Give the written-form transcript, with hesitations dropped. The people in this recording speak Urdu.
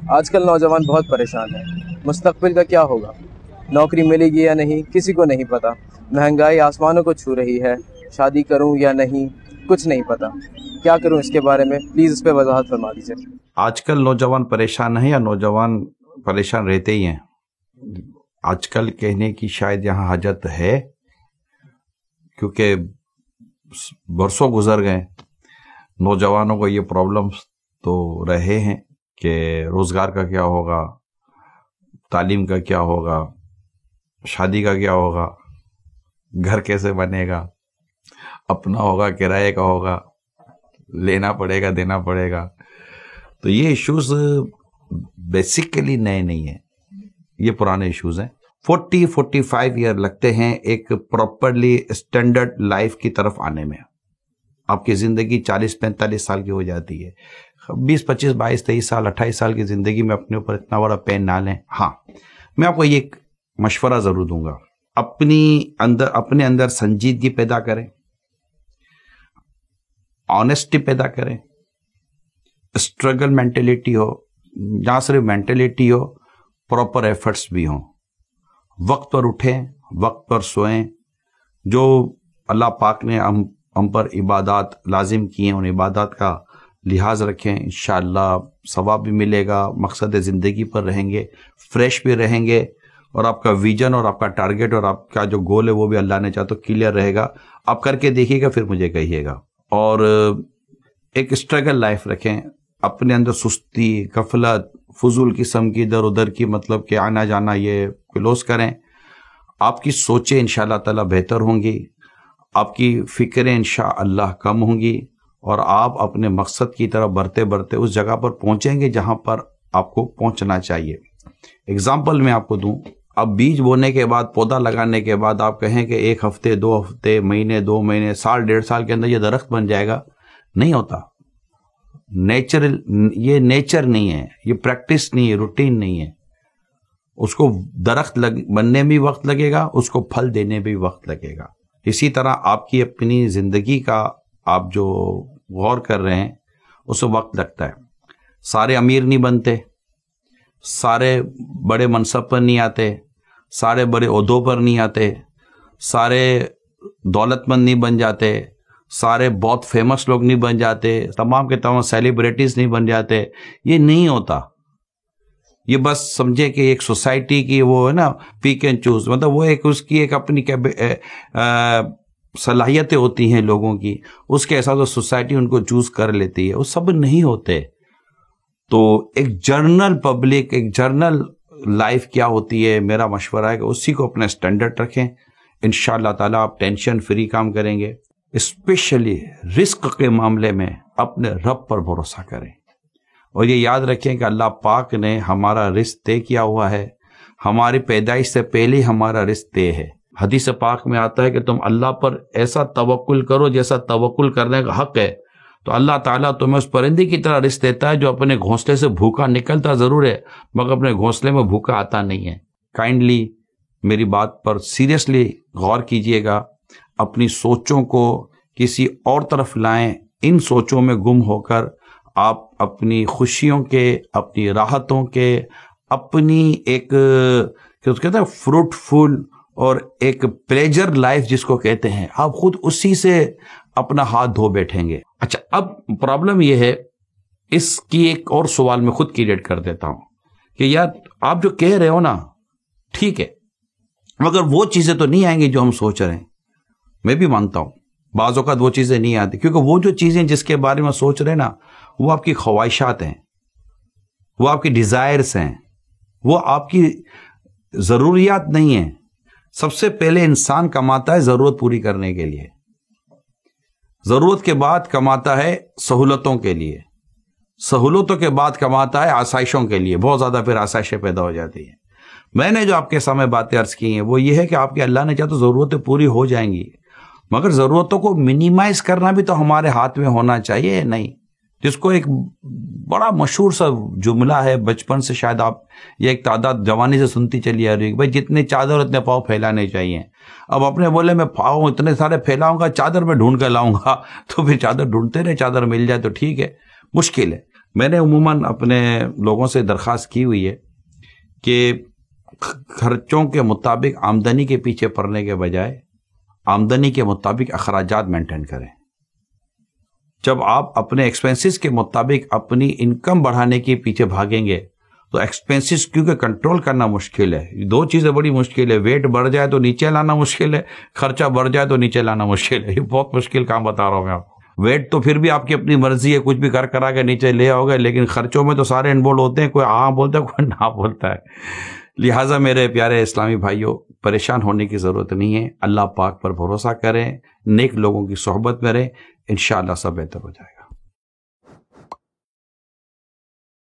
آج کل نوجوان بہت پریشان ہیں، مستقبل کا کیا ہوگا، نوکری ملے گی یا نہیں کسی کو نہیں پتہ، مہنگائی آسمانوں کو چھو رہی ہے، شادی کروں یا نہیں کچھ نہیں پتہ، کیا کروں اس کے بارے میں پلیز اس پہ وضاحت فرما دیجیے۔ آج کل نوجوان پریشان ہیں یا نوجوان پریشان رہتے ہی ہیں؟ آج کل کہنے کی شاید یہاں حاجت ہے، کیونکہ برسوں گزر گئے، نوجوانوں کو یہ پرابلمز تو رہے ہیں کہ روزگار کا کیا ہوگا، تعلیم کا کیا ہوگا، شادی کا کیا ہوگا، گھر کیسے بنے گا، اپنا ہوگا کرائے کا ہوگا، لینا پڑے گا دینا پڑے گا۔ تو یہ ایشوز بیسیکلی نئے نہیں ہیں، یہ پرانے ایشوز ہیں۔ 40-45 ایئر لگتے ہیں ایک پراپرلی اسٹینڈرڈ لائف کی طرف آنے میں۔ آپ کی زندگی 40-45 سال کی ہو جاتی ہے۔ 20-25 22 23 سال 28 سال کی زندگی میں اپنے اوپر اتنا بڑا پین نہ لیں۔ ہاں، میں آپ کو یہ ایک مشورہ ضرور دوں گا، اپنے اندر سنجیدگی پیدا کریں، آنیسٹی پیدا کریں، اسٹرگل مینٹلٹی ہو، جہاں صرف مینٹلٹی ہو پراپر ایفرٹس بھی ہوں، وقت پر اٹھیں، وقت پر سوئیں، جو اللہ پاک نے ہم پر عبادات لازم کی ہیں ان عبادات کا لحاظ رکھیں، انشاءاللہ ثواب بھی ملے گا، مقصد زندگی پر رہیں گے، فریش بھی رہیں گے، اور آپ کا ویژن اور آپ کا ٹارگٹ اور آپ کا جو گول ہے وہ بھی اللہ نے چاہا تو کلیئر رہے گا۔ آپ کر کے دیکھیے گا، پھر مجھے کہیے گا۔ اور ایک اسٹرگل لائف رکھیں، اپنے اندر سستی، غفلت، فضول قسم کی ادھر ادھر کی مطلب کہ آنا جانا یہ کلوز کریں۔ آپ کی سوچیں انشاءاللہ تعالی بہتر ہوں گی، آپ کی فکریں انشاءاللہ کم ہوں گی، اور آپ اپنے مقصد کی طرف بڑھتے بڑھتے اس جگہ پر پہنچیں گے جہاں پر آپ کو پہنچنا چاہیے۔ اگزامپل میں آپ کو دوں، اب بیج بونے کے بعد، پودا لگانے کے بعد آپ کہیں کہ 1 ہفتے 2 ہفتے، مہینے 2 مہینے، سال 1.5 سال کے اندر یہ درخت بن جائے گا، نہیں ہوتا۔ یہ نیچر نہیں ہے، یہ پریکٹس نہیں ہے، روٹین نہیں ہے۔ اس کو درخت بننے میں بھی وقت لگے گا، اس کو پھل دینے میں بھی وقت لگے گا۔ اسی طرح آپ کی اپنی زندگی کا آپ جو غور کر رہے ہیں اس میں وقت لگتا ہے۔ سارے امیر نہیں بنتے، سارے بڑے منصب پر نہیں آتے، سارے بڑے عہدوں پر نہیں آتے، سارے دولت مند نہیں بن جاتے، سارے بہت فیمس لوگ نہیں بن جاتے، تمام کے تمام سیلیبریٹیز نہیں بن جاتے۔ یہ نہیں ہوتا۔ یہ بس سمجھے کہ ایک سوسائٹی کی وہ ہے نا پیک اینڈ چوز، مطلب وہ ایک اس کی ایک اپنی صلاحیتیں ہوتی ہیں لوگوں کی، اس کے احساس سوسائٹی ان کو چوز کر لیتی ہے، وہ سب نہیں ہوتے۔ تو ایک جرنل پبلک، ایک جرنل لائف کیا ہوتی ہے، میرا مشورہ ہے کہ اسی کو اپنا اسٹینڈرڈ رکھیں، انشاءاللہ تعالیٰ آپ ٹینشن فری کام کریں گے۔ اسپیشلی رزق کے معاملے میں اپنے رب پر بھروسہ کریں، اور یہ یاد رکھیں کہ اللہ پاک نے ہمارا رزق طے کیا ہوا ہے، ہماری پیدائش سے پہلے ہمارا رزق طے ہے۔ حدیث پاک میں آتا ہے کہ تم اللہ پر ایسا توکل کرو جیسا توکل کرنے کا حق ہے، تو اللہ تعالیٰ تمہیں اس پرندے کی طرح رزق دیتا ہے جو اپنے گھونسلے سے بھوکا نکلتا ضرور ہے مگر اپنے گھونسلے میں بھوکا آتا نہیں ہے۔ کائنڈلی میری بات پر سیریسلی غور کیجئے گا، اپنی سوچوں کو کسی اور طرف لائیں، ان سوچوں میں گم ہو کر آپ اپنی خوشیوں کے، اپنی راحتوں کے، اپنی ایک کہتے ہیں فروٹفل اور ایک پلیجر لائف جس کو کہتے ہیں، آپ خود اسی سے اپنا ہاتھ دھو بیٹھیں گے۔ اچھا، اب پرابلم یہ ہے، اس کی ایک اور سوال میں خود کریٹ کر دیتا ہوں کہ یار آپ جو کہہ رہے ہو نا ٹھیک ہے، مگر وہ چیزیں تو نہیں آئیں گی جو ہم سوچ رہے ہیں۔ میں بھی مانتا ہوں بعض اوقات وہ چیزیں نہیں آتی، کیونکہ وہ جو چیزیں جس کے بارے میں سوچ رہے ہیں نا وہ آپ کی خواہشات ہیں، وہ آپ کی ڈیزائرز ہیں، وہ آپ کی ضروریات نہیں ہیں۔ سب سے پہلے انسان کماتا ہے ضرورت پوری کرنے کے لیے، ضرورت کے بعد کماتا ہے سہولتوں کے لیے، سہولتوں کے بعد کماتا ہے آسائشوں کے لیے، بہت زیادہ پھر آسائشیں پیدا ہو جاتی ہیں۔ میں نے جو آپ کے سامنے باتیں عرض کی ہیں وہ یہ ہے کہ آپ کے اللہ نے چاہا تو ضرورتیں پوری ہو جائیں گی، مگر ضرورتوں کو منیمائز کرنا بھی تو ہمارے ہاتھ میں ہونا چاہیے، نہیں؟ جس کو ایک بڑا مشہور سا جملہ ہے، بچپن سے شاید آپ یہ ایک تعداد جوانی سے سنتی چلی آ رہی ہے، بھائی جتنے چادر اتنے پاؤں پھیلانے چاہیے۔ اب اپنے بولے میں پاؤں اتنے سارے پھیلاؤں گا، چادر میں ڈھونڈ کر لاؤں گا، تو پھر چادر ڈھونڈتے رہے، چادر مل جائے تو ٹھیک ہے، مشکل ہے۔ میں نے عموماً اپنے لوگوں سے درخواست کی ہوئی ہے کہ خرچوں کے مطابق آمدنی کے پیچھے پڑنے کے بجائے آمدنی کے مطابق اخراجات مینٹین کریں. جب آپ اپنے ایکسپینسز کے مطابق اپنی انکم بڑھانے کے پیچھے بھاگیں گے تو ایکسپینسز کیونکہ کنٹرول کرنا مشکل ہے. دو چیزیں بڑی مشکل ہے, ویٹ بڑھ جائے تو نیچے لانا مشکل ہے, خرچہ بڑھ جائے تو نیچے لانا مشکل ہے. یہ بہت مشکل کام بتا رہا ہوں میں آپ کو. ویٹ تو پھر بھی آپ کی اپنی مرضی ہے, کچھ بھی کرا کے نیچے لے آؤ گے, لیکن خرچوں میں تو سارے انوالو ہوتے ہیں, کوئی ہاں بولتا ہے کوئی نہ بولتا ہے. لہٰذا میرے پیارے اسلامی بھائیوں, پریشان ہونے کی ضرورت نہیں ہے. اللہ پاک پر بھروسہ کریں, نیک لوگوں کی صحبت میں رہیں, انشاءاللہ سب بہتر ہو جائے گا.